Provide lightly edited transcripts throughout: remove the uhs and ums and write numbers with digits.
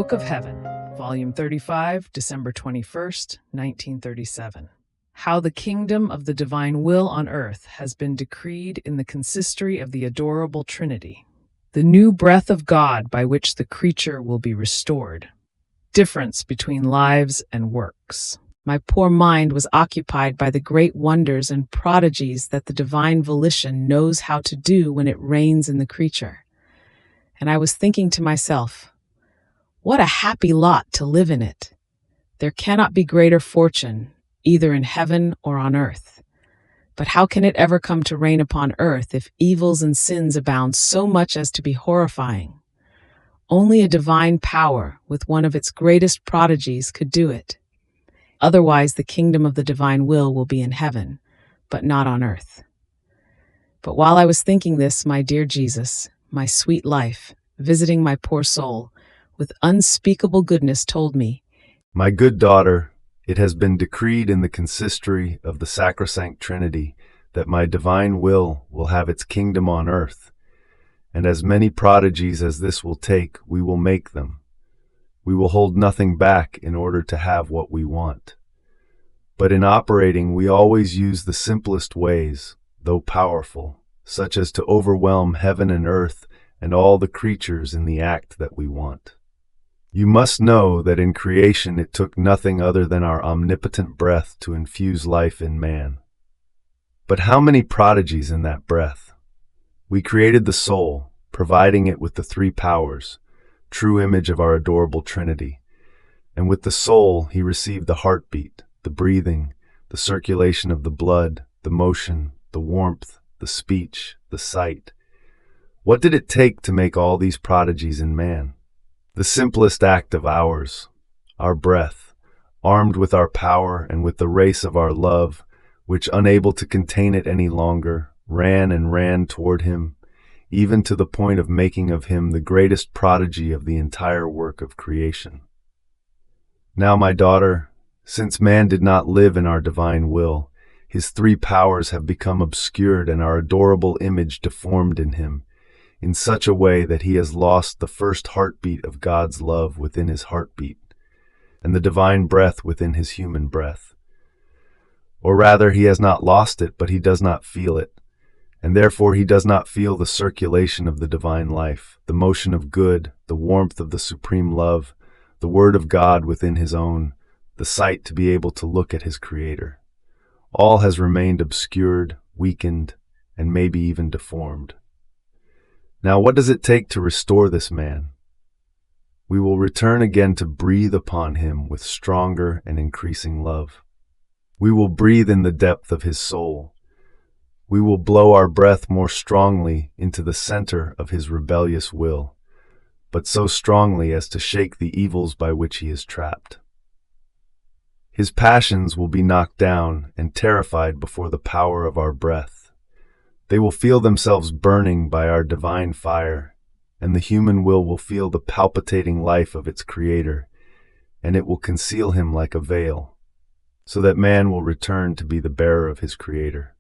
Book of Heaven, Volume 35, December 21st, 1937. How the kingdom of the divine will on earth has been decreed in the consistory of the Adorable Trinity. The new breath of God by which the creature will be restored. Difference between lives and works. My poor mind was occupied by the great wonders and prodigies that the divine volition knows how to do when it reigns in the creature. And I was thinking to myself, what a happy lot to live in it. There cannot be greater fortune, either in heaven or on earth. But how can it ever come to reign upon earth if evils and sins abound so much as to be horrifying? Only a divine power, with one of its greatest prodigies, could do it. Otherwise, the kingdom of the divine will be in heaven, but not on earth. But while I was thinking this, my dear Jesus, my sweet life, visiting my poor soul, with unspeakable goodness told me, "My good daughter, it has been decreed in the consistory of the sacrosanct Trinity that my divine will have its kingdom on earth, and as many prodigies as this will take, we will make them. We will hold nothing back in order to have what we want. But in operating, we always use the simplest ways, though powerful, such as to overwhelm heaven and earth and all the creatures in the act that we want. You must know that in creation it took nothing other than our omnipotent breath to infuse life in man. But how many prodigies in that breath! We created the soul, providing it with the three powers, true image of our adorable Trinity. And with the soul, he received the heartbeat, the breathing, the circulation of the blood, the motion, the warmth, the speech, the sight. What did it take to make all these prodigies in man? The simplest act of ours, our breath, armed with our power and with the race of our love, which, unable to contain it any longer, ran toward him, even to the point of making of him the greatest prodigy of the entire work of creation. Now, my daughter, since man did not live in our divine will, his three powers have become obscured and our adorable image deformed in him, in such a way that he has lost the first heartbeat of God's love within his heartbeat, and the divine breath within his human breath. Or rather, he has not lost it, but he does not feel it, and therefore he does not feel the circulation of the divine life, the motion of good, the warmth of the supreme love, the word of God within his own, the sight to be able to look at his Creator. All has remained obscured, weakened, and maybe even deformed. Now, what does it take to restore this man? We will return again to breathe upon him with stronger and increasing love. We will breathe in the depth of his soul. We will blow our breath more strongly into the center of his rebellious will, but so strongly as to shake the evils by which he is trapped. His passions will be knocked down and terrified before the power of our breath. They will feel themselves burning by our divine fire, and the human will feel the palpitating life of its Creator, and it will conceal him like a veil, so that man will return to be the bearer of his Creator.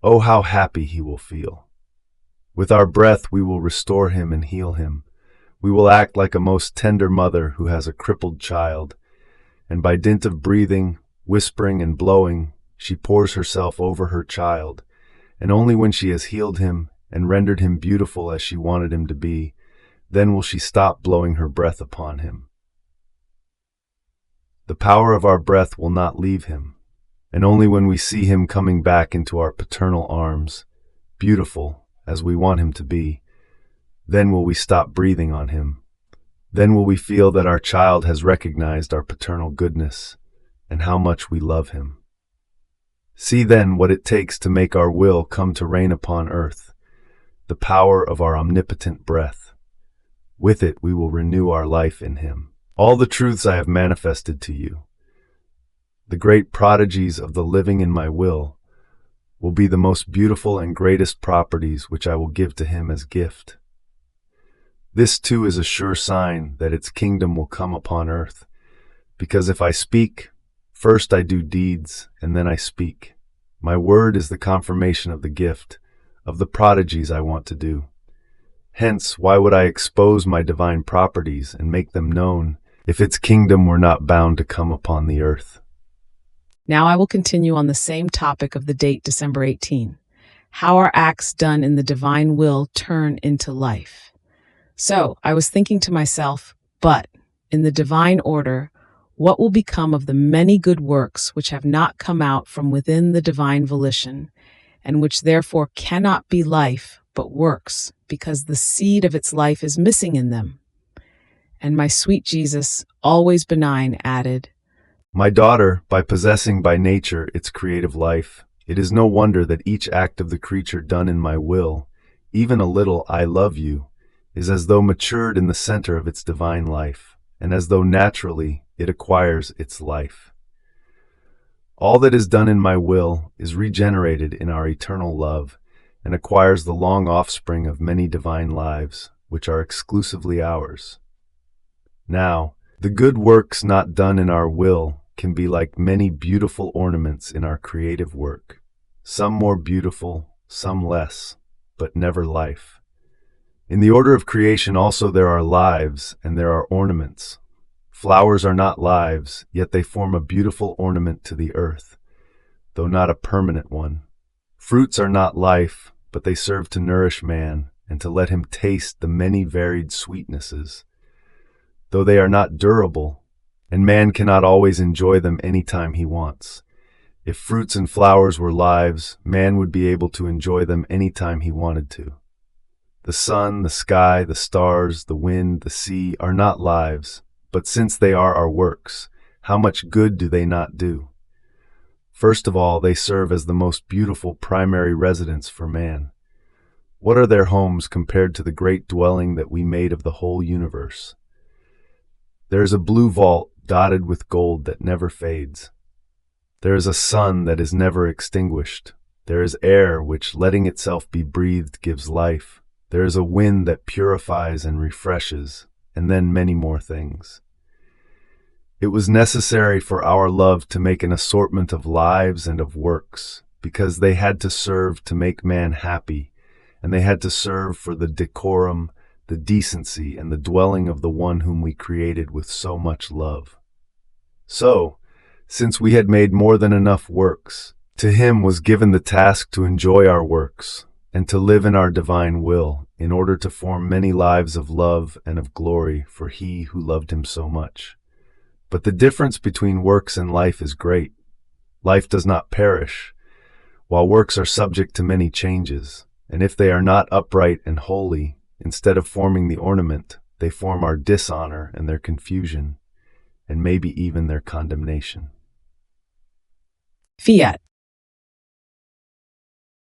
Oh, how happy he will feel! With our breath we will restore him and heal him. We will act like a most tender mother who has a crippled child, and by dint of breathing, whispering, and blowing, she pours herself over her child, and only when she has healed him and rendered him beautiful as she wanted him to be, then will she stop blowing her breath upon him. The power of our breath will not leave him, and only when we see him coming back into our paternal arms, beautiful as we want him to be, then will we stop breathing on him. Then will we feel that our child has recognized our paternal goodness and how much we love him. See then what it takes to make our will come to reign upon earth, the power of our omnipotent breath. With it we will renew our life in him. All the truths I have manifested to you, the great prodigies of the living in my will be the most beautiful and greatest properties which I will give to him as gift. This too is a sure sign that its kingdom will come upon earth, because if I speak, first I do deeds, and then I speak. My word is the confirmation of the gift, of the prodigies I want to do. Hence, why would I expose my divine properties and make them known if its kingdom were not bound to come upon the earth? Now I will continue on the same topic of the date December 18. How are acts done in the divine will turn into life? So I was thinking to myself, but in the divine order, what will become of the many good works which have not come out from within the divine volition, and which therefore cannot be life but works, because the seed of its life is missing in them? And my sweet Jesus, always benign, added, My daughter, by possessing by nature its creative life, it is no wonder that each act of the creature done in my will, even a little I love you, is as though matured in the center of its divine life, and as though naturally it acquires its life. All that is done in my will is regenerated in our eternal love, and acquires the long offspring of many divine lives, which are exclusively ours. Now, the good works not done in our will can be like many beautiful ornaments in our creative work, some more beautiful, some less, but never life. In the order of creation also there are lives and there are ornaments. Flowers are not lives, yet they form a beautiful ornament to the earth, though not a permanent one. Fruits are not life, but they serve to nourish man and to let him taste the many varied sweetnesses. Though they are not durable, and man cannot always enjoy them any time he wants. If fruits and flowers were lives, man would be able to enjoy them any time he wanted to. The sun, the sky, the stars, the wind, the sea are not lives, but since they are our works, how much good do they not do? First of all, they serve as the most beautiful primary residence for man. What are their homes compared to the great dwelling that we made of the whole universe? There is a blue vault dotted with gold that never fades. There is a sun that is never extinguished. There is air which, letting itself be breathed, gives life. There is a wind that purifies and refreshes, and then many more things. It was necessary for our love to make an assortment of lives and of works, because they had to serve to make man happy, and they had to serve for the decorum, the decency, and the dwelling of the one whom we created with so much love. So, since we had made more than enough works, to him was given the task to enjoy our works, and to live in our divine will, in order to form many lives of love and of glory for he who loved him so much. But the difference between works and life is great. Life does not perish, while works are subject to many changes, and if they are not upright and holy, instead of forming the ornament, they form our dishonor and their confusion, and maybe even their condemnation. Fiat.